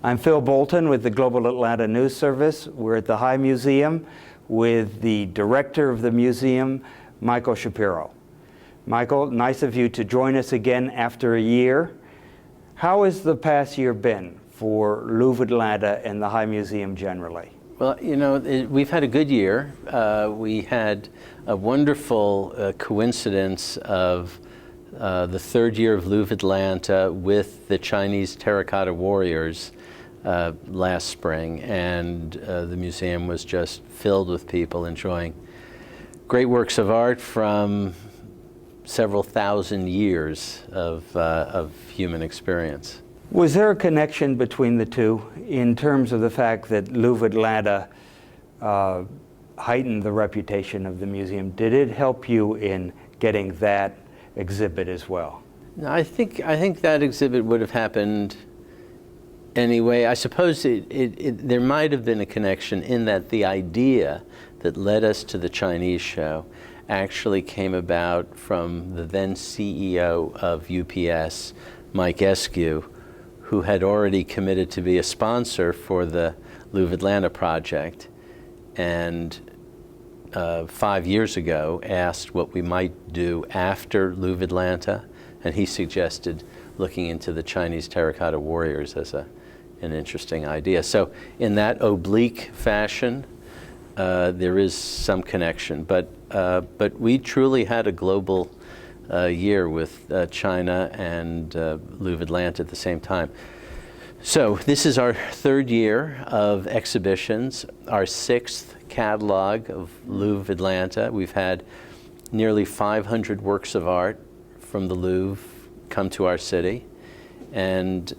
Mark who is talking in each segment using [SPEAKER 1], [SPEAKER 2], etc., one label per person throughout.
[SPEAKER 1] I'm Phil Bolton with the Global Atlanta News Service. We're at the High Museum with the director of the museum, Michael Shapiro. Michael, nice of you to join us again after a year. How has the past year been for Louvre Atlanta and the High Museum generally?
[SPEAKER 2] Well, you know, we've had a good year. We had a wonderful coincidence of the third year of Louvre Atlanta with the Chinese Terracotta warriors last spring, and the museum was just filled with people enjoying great works of art from several thousand years of human experience.
[SPEAKER 1] Was there a connection between the two in terms of the fact that Louvre Atlanta heightened the reputation of the museum? Did it help you in getting that exhibit as well?
[SPEAKER 2] No, I think that exhibit would have happened anyway. I suppose there might have been a connection in that the idea that led us to the Chinese show actually came about from the then CEO of UPS, Mike Eskew, who had already committed to be a sponsor for the Louvre Atlanta project, and 5 years ago asked what we might do after Louvre Atlanta, and he suggested looking into the Chinese Terracotta warriors as an interesting idea. So in that oblique fashion, there is some connection, but we truly had a global year with China and Louvre Atlanta at the same time. So this is our third year of exhibitions, our sixth catalog of Louvre Atlanta. We've had nearly 500 works of art from the Louvre come to our city, and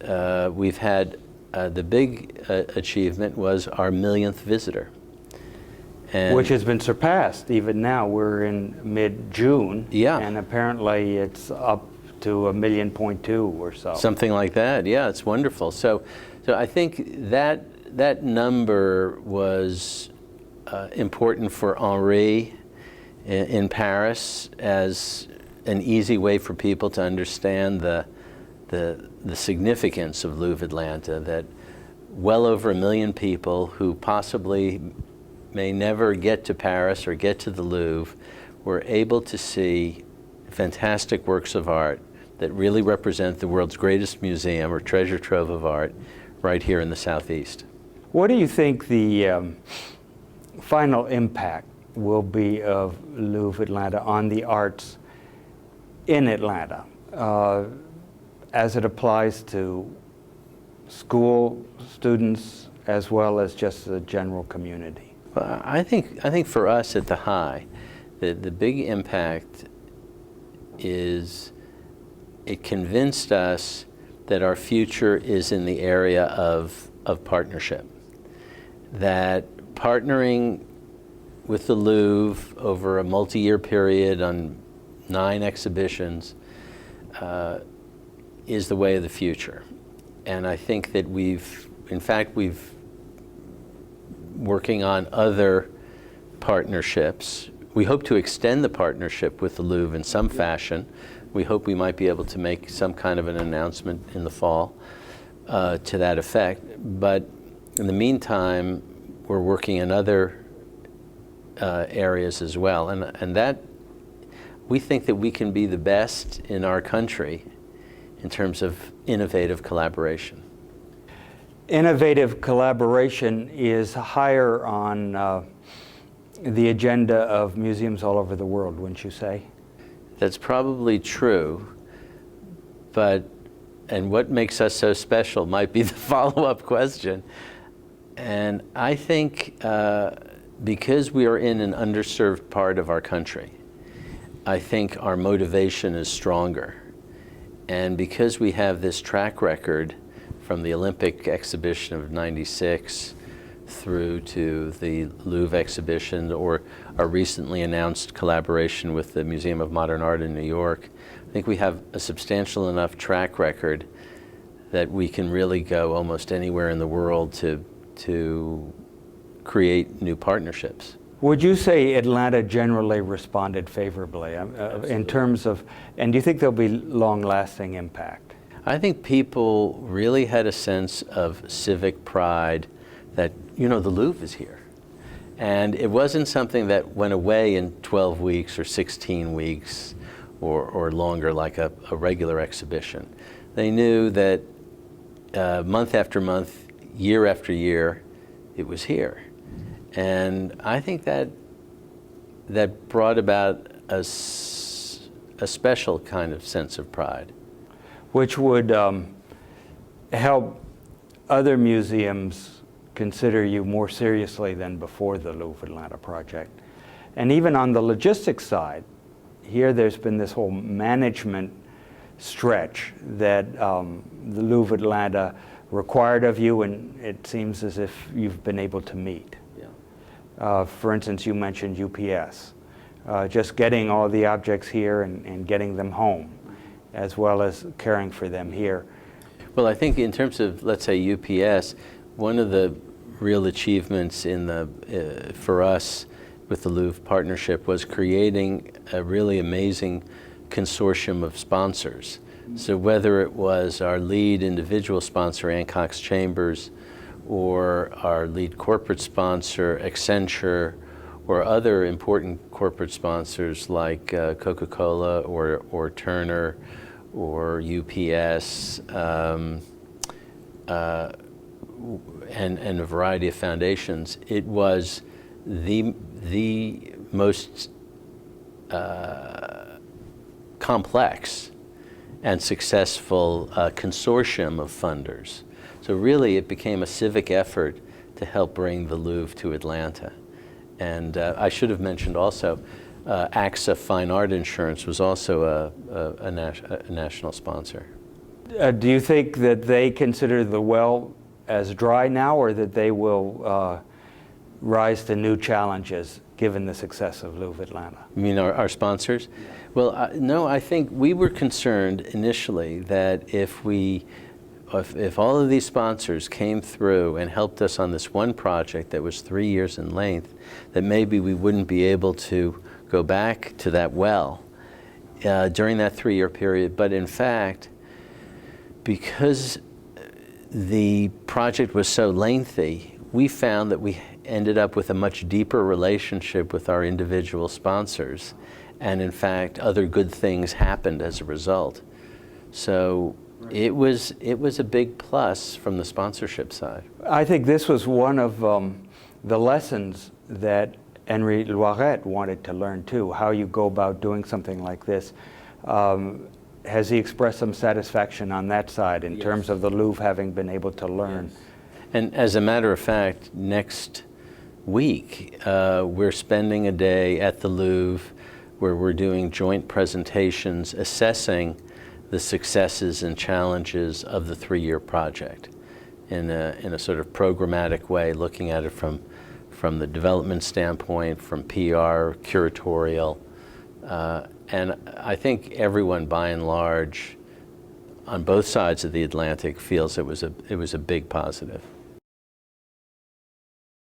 [SPEAKER 2] we've had the big achievement was our millionth visitor. And
[SPEAKER 1] which has been surpassed. Even now, we're in mid-June,
[SPEAKER 2] yeah,
[SPEAKER 1] and apparently it's up to 1.2 million or so.
[SPEAKER 2] Something like that, yeah, it's wonderful. So I think that number was important for Henri in Paris as an easy way for people to understand the significance of Louvre Atlanta, that well over 1 million people who possibly may never get to Paris or get to the Louvre were able to see fantastic works of art that really represent the world's greatest museum or treasure trove of art right here in the Southeast.
[SPEAKER 1] What do you think the final impact will be of Louvre Atlanta on the arts in Atlanta as it applies to school students as well as just the general community?
[SPEAKER 2] Well, I think for us at the High, the big impact is it convinced us that our future is in the area of partnership. That partnering with the Louvre over a multi-year period on 9 exhibitions is the way of the future. And I think that we've working on other partnerships. We hope to extend the partnership with the Louvre in some fashion. We hope we might be able to make some kind of an announcement in the fall to that effect. But in the meantime, we're working in other areas as well. And that, we think that we can be the best in our country in terms of innovative collaboration.
[SPEAKER 1] Innovative collaboration is higher on the agenda of museums all over the world, wouldn't you say?
[SPEAKER 2] That's probably true, and what makes us so special might be the follow-up question. And I think because we are in an underserved part of our country, I think our motivation is stronger. And because we have this track record from the Olympic exhibition of '96 through to the Louvre exhibition, or our recently announced collaboration with the Museum of Modern Art in New York, I think we have a substantial enough track record that we can really go almost anywhere in the world to create new partnerships.
[SPEAKER 1] Would you say Atlanta generally responded favorably in terms of, and do you think there'll be long-lasting impact?
[SPEAKER 2] I think people really had a sense of civic pride that, you know, the Louvre is here. And it wasn't something that went away in 12 weeks or 16 weeks or longer like a regular exhibition. They knew that month after month, year after year, it was here. And I think that brought about a special kind of sense of pride.
[SPEAKER 1] Which would help other museums consider you more seriously than before the Louvre Atlanta project. And even on the logistics side, here there's been this whole management stretch that the Louvre Atlanta required of you, and it seems as if you've been able to meet. Yeah. For instance, you mentioned UPS. Just getting all the objects here and getting them home, as well as caring for them here.
[SPEAKER 2] Well, I think in terms of, let's say, UPS, one of the real achievements for us with the Louvre partnership was creating a really amazing consortium of sponsors. So whether it was our lead individual sponsor, Ancox Chambers, or our lead corporate sponsor, Accenture, or other important corporate sponsors like Coca-Cola or Turner or UPS, and a variety of foundations, it was the most complex and successful consortium of funders. So really it became a civic effort to help bring the Louvre to Atlanta. And I should have mentioned also, AXA Fine Art Insurance was also a national sponsor.
[SPEAKER 1] Do you think that they consider the well as dry now, or that they will rise to new challenges given the success of Louvre Atlanta?
[SPEAKER 2] You mean our sponsors? Yeah. Well, no, I think we were concerned initially that if all of these sponsors came through and helped us on this one project that was 3 years in length, that maybe we wouldn't be able to go back to that well during that 3-year period. But in fact, because the project was so lengthy, we found that we ended up with a much deeper relationship with our individual sponsors. And in fact, other good things happened as a result. So it was a big plus from the sponsorship side.
[SPEAKER 1] I think this was one of the lessons that Henri Loiret wanted to learn too, how you go about doing something like this. Has he expressed some satisfaction on that side in terms of the Louvre having been able to learn?
[SPEAKER 2] Yes. And as a matter of fact, next week we're spending a day at the Louvre where we're doing joint presentations assessing the successes and challenges of the 3-year project in a sort of programmatic way, looking at it from the development standpoint, from PR, curatorial, and I think everyone, by and large, on both sides of the Atlantic, feels it was a big positive.